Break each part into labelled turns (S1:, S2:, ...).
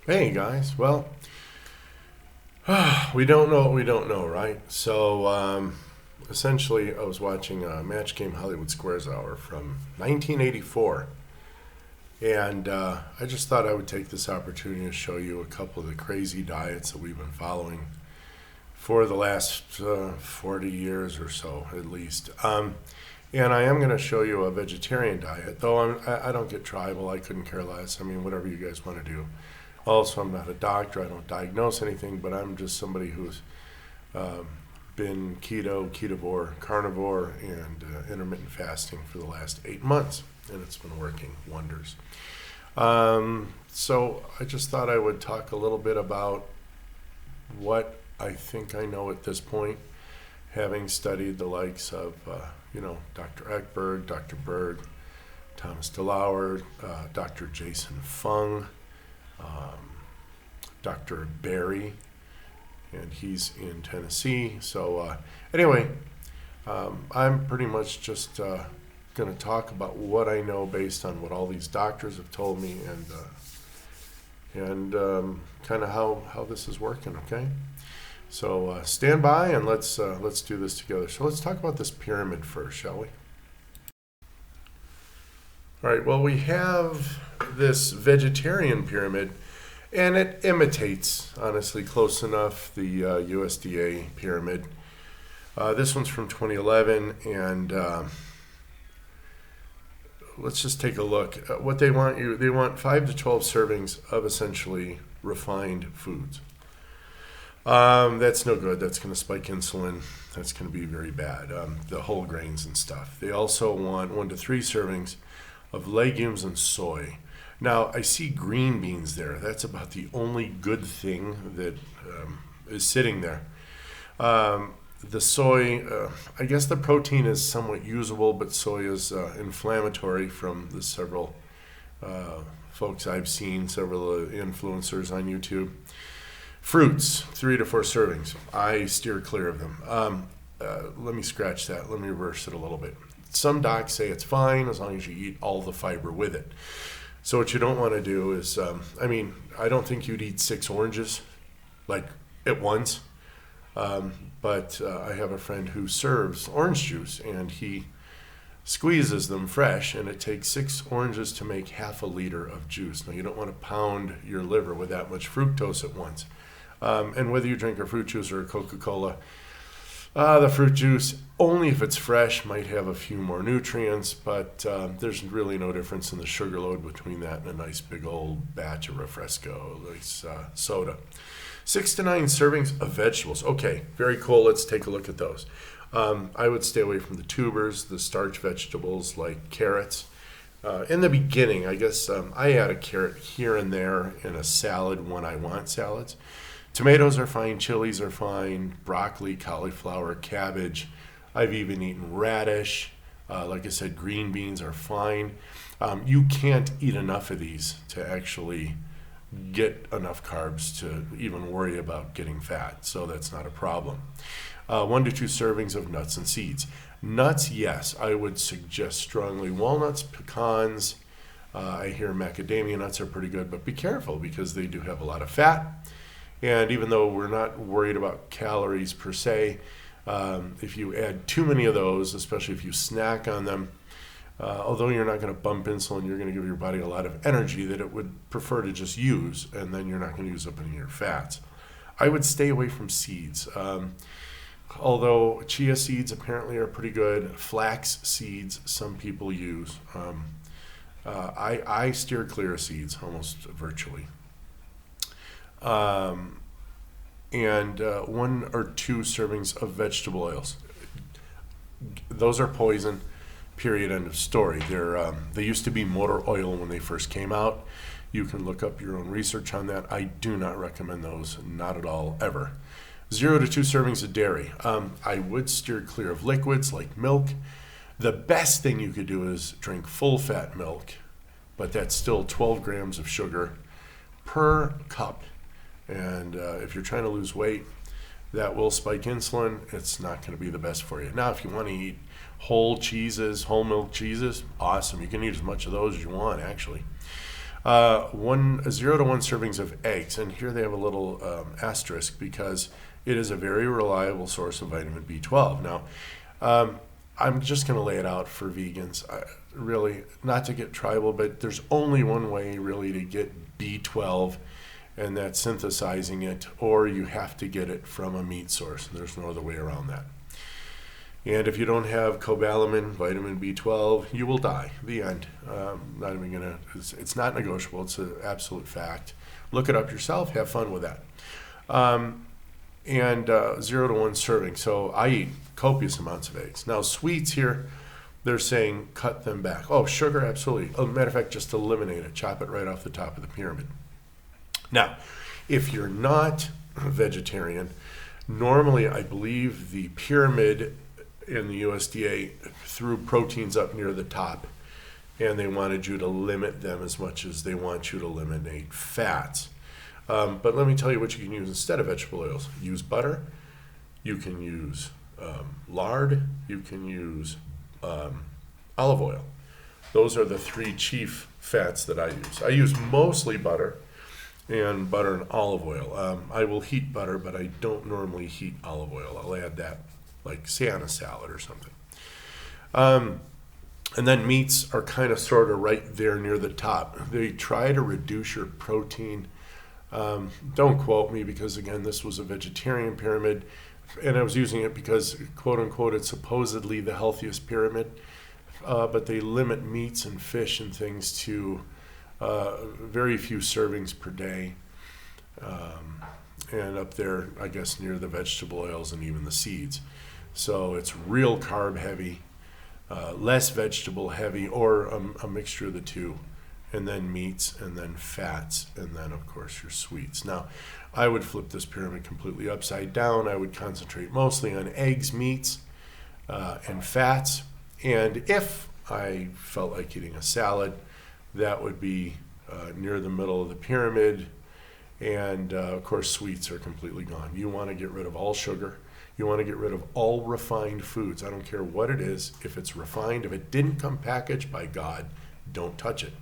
S1: Hey guys, well, we don't know what we don't know, right? So essentially, I was watching Match Game Hollywood Squares Hour from 1984, and I just thought I would take this opportunity to show you a couple of the crazy diets that we've been following for the last 40 years or so, at least. And I am going to show you a vegetarian diet, though I don't get tribal. I couldn't care less. I mean, whatever you guys want to do. Also, I'm not a doctor. I don't diagnose anything, but I'm just somebody who's uh, been keto, ketovore, carnivore, and intermittent fasting for the last 8 months, and it's been working wonders. So I just thought I would talk a little bit about what I think I know at this point, having studied the likes of, Dr. Eckberg, Dr. Berg, Thomas DeLauer, Dr. Jason Fung, Dr. Barry, and he's in Tennessee. So anyway, I'm pretty much just going to talk about what I know based on what all these doctors have told me, and kind of how this is working. Okay, so stand by and let's do this together. So let's talk about this pyramid first, shall we? All right. Well, we have this vegetarian pyramid. And it imitates, honestly, close enough, the USDA pyramid. This one's from 2011, and let's just take a look. What they want 5 to 12 servings of essentially refined foods. That's no good. That's going to spike insulin. That's going to be very bad. The whole grains and stuff. They also want 1 to 3 servings of legumes and soy. Now, I see green beans there. That's about the only good thing that is sitting there. The soy, I guess the protein is somewhat usable, but soy is inflammatory from the several folks I've seen, several influencers on YouTube. Fruits, 3 to 4 servings. I steer clear of them. Let me scratch that. Let me reverse it a little bit. Some docs say it's fine as long as you eat all the fiber with it. So what you don't want to do is, I don't think you'd eat 6 oranges, like at once. But I have a friend who serves orange juice, and he squeezes them fresh, and it takes 6 oranges to make half a liter of juice. Now, you don't want to pound your liver with that much fructose at once. And whether you drink a fruit juice or a Coca-Cola, the fruit juice, only if it's fresh, might have a few more nutrients, but there's really no difference in the sugar load between that and a nice big old batch of Refresco, soda. 6 to 9 servings of vegetables. Okay, very cool. Let's take a look at those. I would stay away from the tubers, the starch vegetables like carrots. In the beginning, I guess I add a carrot here and there in a salad when I want salads. Tomatoes are fine, chilies are fine, broccoli, cauliflower, cabbage. I've even eaten radish. Like I said, green beans are fine. You can't eat enough of these to actually get enough carbs to even worry about getting fat, so that's not a problem. 1 to 2 servings of nuts and seeds. Nuts, yes, I would suggest strongly walnuts, pecans. I hear macadamia nuts are pretty good, but be careful because they do have a lot of fat. And even though we're not worried about calories per se, if you add too many of those, especially if you snack on them, although you're not going to bump insulin, you're going to give your body a lot of energy that it would prefer to just use, and then you're not going to use up any of your fats. I would stay away from seeds. Although chia seeds apparently are pretty good, flax seeds some people use. I steer clear of seeds almost virtually. And 1 or 2 servings of vegetable oils. Those are poison, period, end of story. They used to be motor oil when they first came out. You can look up your own research on that. I do not recommend those, not at all, ever. 0 to 2 servings of dairy. I would steer clear of liquids like milk. The best thing you could do is drink full-fat milk, but that's still 12 grams of sugar per cup. And if you're trying to lose weight, that will spike insulin. It's not going to be the best for you. Now, if you want to eat whole cheeses, whole milk cheeses, awesome. You can eat as much of those as you want, actually. 0 to 1 servings of eggs, and here they have a little asterisk because it is a very reliable source of vitamin B12. Now, I'm just going to lay it out for vegans. Really, not to get tribal, but there's only one way really to get B12, and that's synthesizing it, or you have to get it from a meat source. There's no other way around that. And if you don't have cobalamin, vitamin B12, you will die. The end. Not even gonna. It's not negotiable. It's an absolute fact. Look it up yourself. Have fun with that. 0 to 1 serving. So I eat copious amounts of eggs. Now sweets here, they're saying cut them back. Oh, sugar, absolutely. As a matter of fact, just eliminate it. Chop it right off the top of the pyramid. Now, if you're not a vegetarian, normally I believe the pyramid in the USDA threw proteins up near the top, and they wanted you to limit them as much as they want you to eliminate fats. But let me tell you what you can use instead of vegetable oils. Use butter. You can use lard. You can use olive oil. Those are the 3 chief fats that I use. I use mostly butter and olive oil. I will heat butter, but I don't normally heat olive oil. I'll add that, like say on a salad or something. And then meats are kind of sort of right there near the top. They try to reduce your protein. Don't quote me because, again, this was a vegetarian pyramid, and I was using it because, quote unquote, it's supposedly the healthiest pyramid, but they limit meats and fish and things to very few servings per day, and up there, I guess, near the vegetable oils and even the seeds. So it's real carb heavy, less vegetable heavy, or a mixture of the two. And then meats, and then fats, and then, of course, your sweets. Now, I would flip this pyramid completely upside down. I would concentrate mostly on eggs, meats, and fats. And if I felt like eating a salad, that would be near the middle of the pyramid. And, of course, sweets are completely gone. You want to get rid of all sugar. You want to get rid of all refined foods. I don't care what it is. If it's refined, if it didn't come packaged by God, don't touch it.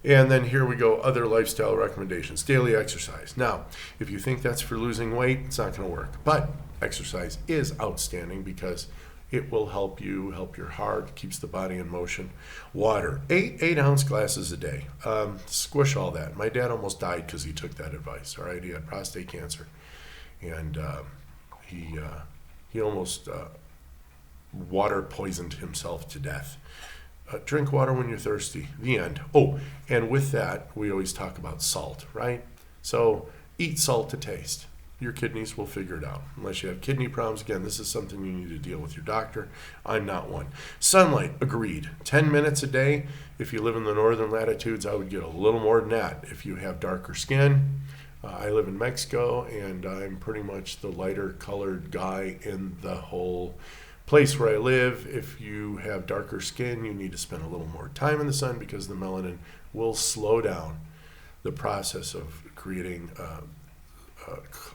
S1: And then here we go, other lifestyle recommendations. Daily exercise. Now, if you think that's for losing weight, it's not going to work. But exercise is outstanding because it will help you, help your heart, keeps the body in motion. Water, 8-ounce glasses a day. Squish all that. My dad almost died because he took that advice. All right, he had prostate cancer, and he almost water poisoned himself to death. Drink water when you're thirsty. The end. Oh, and with that, we always talk about salt, right? So eat salt to taste. Your kidneys will figure it out. Unless you have kidney problems, again, this is something you need to deal with your doctor. I'm not one. Sunlight, agreed. 10 minutes a day. If you live in the northern latitudes, I would get a little more than that. If you have darker skin, I live in Mexico, and I'm pretty much the lighter colored guy in the whole place where I live. If you have darker skin, you need to spend a little more time in the sun because the melanin will slow down the process of creating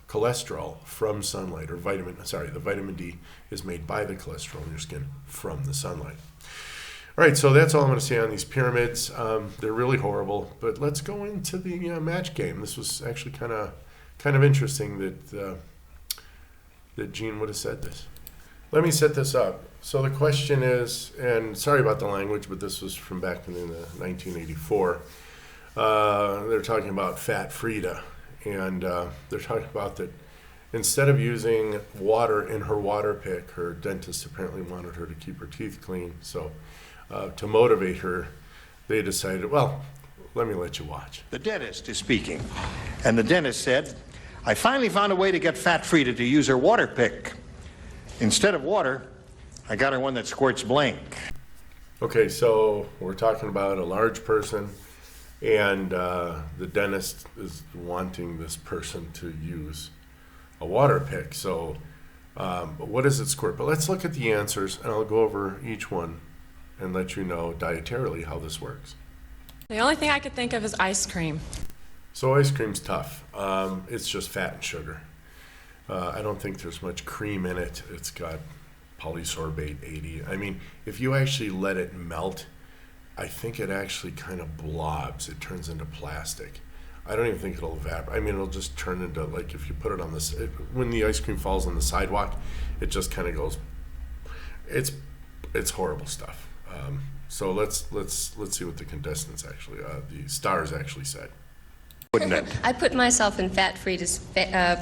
S1: cholesterol from sunlight, or the vitamin D is made by the cholesterol in your skin from the sunlight. All right, so that's all I'm going to say on these pyramids. They're really horrible, but let's go into the match game. This was actually kind of interesting that Gene would have said this. Let me set this up. So the question is, and sorry about the language, but this was from back in 1984. They're talking about fat Frida, and they're talking about that instead of using water in her water pick, her dentist apparently wanted her to keep her teeth clean. So to motivate her, they decided, well, let me let you watch.
S2: The dentist is speaking, and the dentist said, I finally found a way to get fat Frida to use her water pick. Instead of water, I got her one that squirts blank.
S1: Okay, so we're talking about a large person, and the dentist is wanting this person to use a water pick. So what does it squirt? But let's look at the answers, and I'll go over each one and let you know dietarily how this works.
S3: The only thing I could think of is ice cream.
S1: So ice cream's tough. It's just fat and sugar. I don't think there's much cream in it. It's got polysorbate 80. I mean, if you actually let it melt I think it actually kind of blobs. It turns into plastic. I don't even think it'll evaporate. I mean, it'll just turn into, like, if you put it on this, when the ice cream falls on the sidewalk, it just kind of goes. It's horrible stuff. So let's see what the contestants actually, the stars actually said.
S2: Wouldn't it?
S4: I put myself in Fat Frida's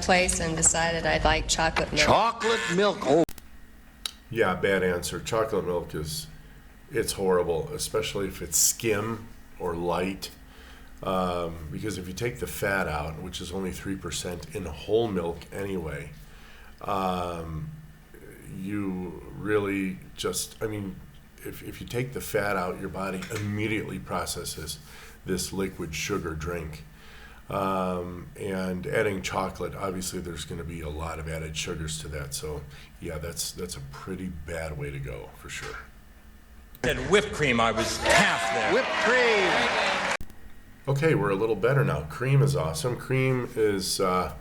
S4: place and decided I'd like chocolate milk.
S2: Chocolate milk. Oh.
S1: Yeah, bad answer. Chocolate milk it's horrible, especially if it's skim or light. Because if you take the fat out, which is only 3% in whole milk anyway, you really just, I mean, if you take the fat out, your body immediately processes this liquid sugar drink. And adding chocolate, obviously there's going to be a lot of added sugars to that. So yeah, that's a pretty bad way to go for sure.
S5: Said whipped cream, I was half there.
S2: Whipped cream.
S1: Okay, we're a little better now. Cream is awesome. Cream is at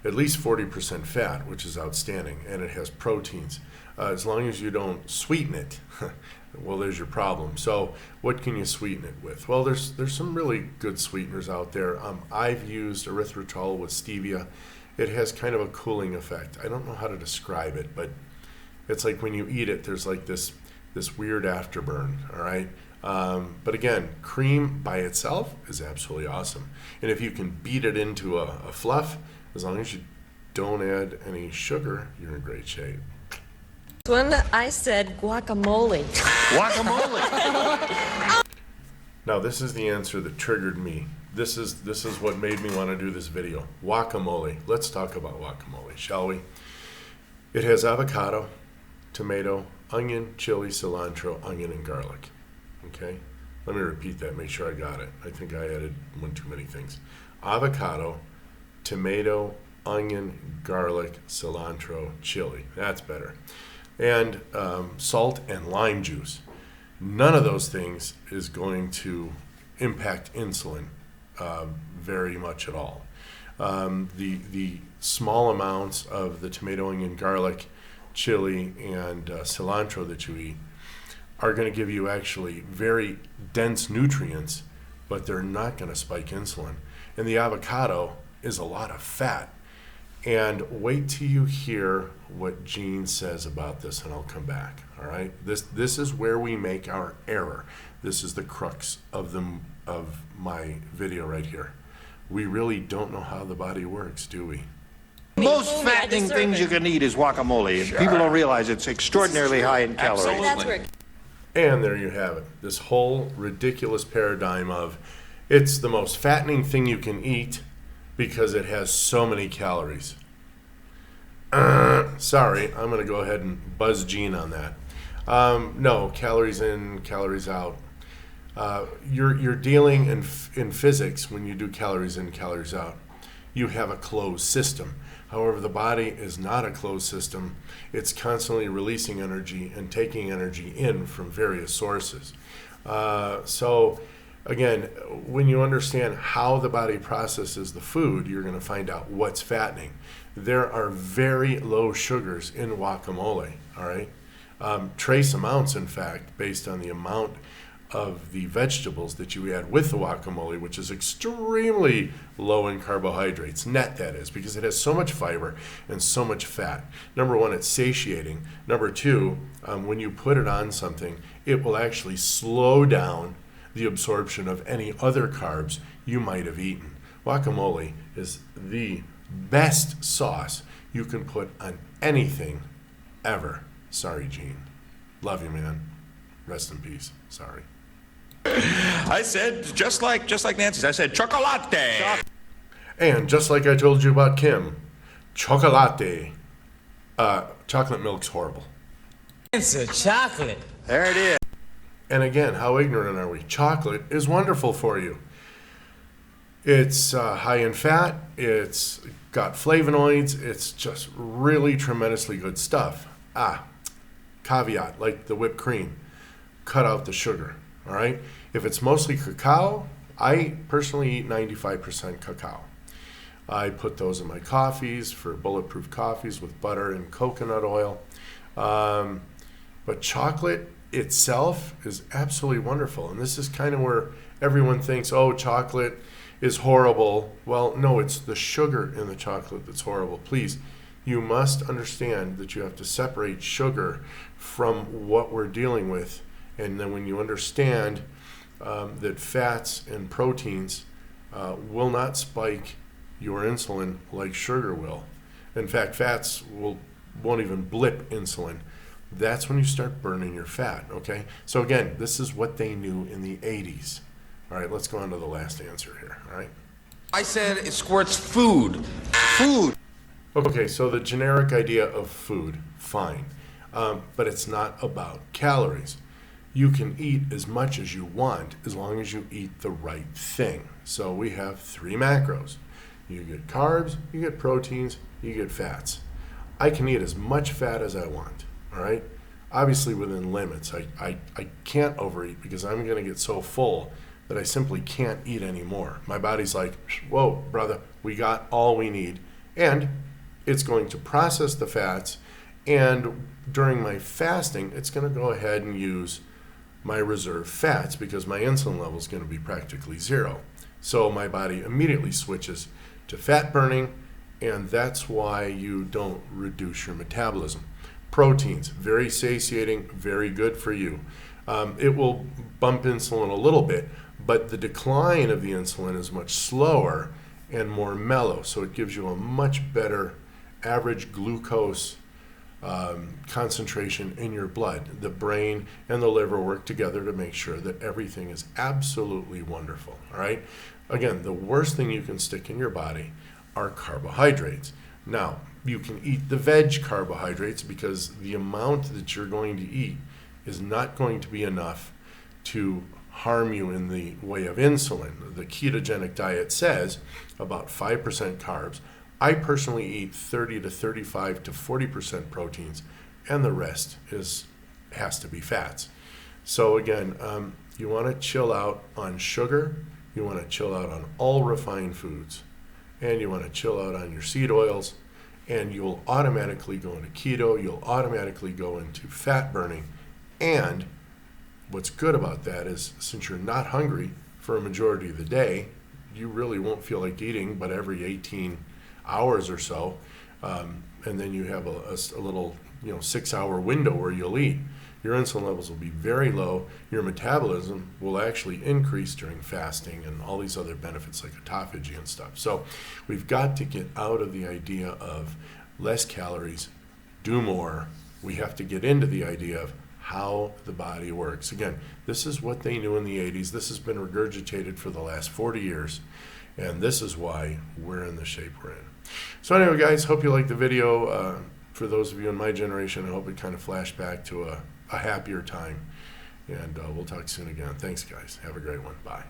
S1: least 40% fat, which is outstanding, and it has proteins. As long as you don't sweeten it, well, there's your problem. So what can you sweeten it with? Well, there's some really good sweeteners out there. I've used erythritol with stevia. It has kind of a cooling effect. I don't know how to describe it, but it's like when you eat it, there's like this weird afterburn, all right? But again, cream by itself is absolutely awesome. And if you can beat it into a fluff, as long as you don't add any sugar, you're in great shape.
S6: When I said guacamole.
S2: Guacamole.
S1: Now this is the answer that triggered me. This is what made me want to do this video. Guacamole. Let's talk about guacamole, shall we? It has avocado, tomato, onion, chili, cilantro, onion, and garlic. Okay? Let me repeat that, make sure I got it. I think I added one too many things. Avocado, tomato, onion, garlic, cilantro, chili. That's better. And salt and lime juice. None of those things is going to impact insulin very much at all. The small amounts of the tomato, onion, garlic, chili, and cilantro that you eat are going to give you actually very dense nutrients, but they're not going to spike insulin. And the avocado is a lot of fat. And wait till you hear what Gene says about this, and I'll come back. All right, this is where we make our error. This is the crux of my video right here. We really don't know how the body works, do we?
S2: Most fattening things you can eat is guacamole. Sure. People don't realize it's extraordinarily high in calories.
S5: Absolutely.
S1: And there you have it. This whole ridiculous paradigm of it's the most fattening thing you can eat because it has so many calories. Sorry, I'm going to go ahead and buzz Gene on that. No, calories in, calories out. You're dealing in physics when you do calories in, calories out. You have a closed system. However, the body is not a closed system. It's constantly releasing energy and taking energy in from various sources. So, again, when you understand how the body processes the food, you're going to find out what's fattening. There are very low sugars in guacamole, all right? Trace amounts, in fact, based on the amount of the vegetables that you add with the guacamole, which is extremely low in carbohydrates, net that is, because it has so much fiber and so much fat. Number one, it's satiating. Number two, when you put it on something, it will actually slow down the absorption of any other carbs you might have eaten. Guacamole is the best sauce you can put on anything ever. Sorry, Gene. Love you, man. Rest in peace. Sorry.
S5: I said, just like Nancy's, I said chocolate.
S1: And just like I told you about Kim, chocolate. Chocolate milk's horrible.
S7: It's a chocolate.
S2: There it is.
S1: And again, how ignorant are we? Chocolate is wonderful for you. It's high in fat. It's got flavonoids. It's just really tremendously good stuff. Caveat, like the whipped cream, cut out the sugar, all right? If it's mostly cacao, I personally eat 95% cacao. I put those in my coffees for bulletproof coffees with butter and coconut oil. But chocolate itself is absolutely wonderful. And this is kind of where everyone thinks, oh, chocolate is horrible. Well, no, it's the sugar in the chocolate that's horrible. Please, you must understand that you have to separate sugar from what we're dealing with. And then when you understand that fats and proteins will not spike your insulin like sugar will. In fact, fats won't even blip insulin. That's when you start burning your fat, okay? So again, this is what they knew in the 80s. All right, let's go on to the last answer here, all right?
S5: I said it squirts food.
S2: Food.
S1: Okay, so the generic idea of food, fine. But it's not about calories. You can eat as much as you want as long as you eat the right thing. So we have 3 macros. You get carbs, you get proteins, you get fats. I can eat as much fat as I want, all right? Obviously within limits. I can't overeat because I'm going to get so full that I simply can't eat anymore. My body's like, whoa, brother, we got all we need. And it's going to process the fats, and during my fasting, it's going to go ahead and use my reserve fats because my insulin level is going to be practically 0. So my body immediately switches to fat burning, and that's why you don't reduce your metabolism. Proteins, very satiating, very good for you. It will bump insulin a little bit, but the decline of the insulin is much slower and more mellow, so it gives you a much better average glucose concentration in your blood. The brain and the liver work together to make sure that everything is absolutely wonderful, all right? Again, the worst thing you can stick in your body are carbohydrates. Now, you can eat the veg carbohydrates because the amount that you're going to eat is not going to be enough to harm you in the way of insulin. The ketogenic diet says about 5% carbs. I personally eat 30 to 35 to 40% proteins, and the rest has to be fats. So again, you want to chill out on sugar, you want to chill out on all refined foods, and you want to chill out on your seed oils, and you'll automatically go into keto, you'll automatically go into fat burning. And what's good about that is, since you're not hungry for a majority of the day, you really won't feel like eating but every 18 hours or so, and then you have a little 6-hour window where you'll eat. Your insulin levels will be very low. Your metabolism will actually increase during fasting and all these other benefits like autophagy and stuff. So we've got to get out of the idea of less calories, do more. We have to get into the idea of how the body works. Again, this is what they knew in the 80s. This has been regurgitated for the last 40 years, and this is why we're in the shape we're in. So anyway, guys, hope you liked the video. For those of you in my generation, I hope it kind of flashed back to a happier time. And we'll talk soon again. Thanks, guys. Have a great one. Bye.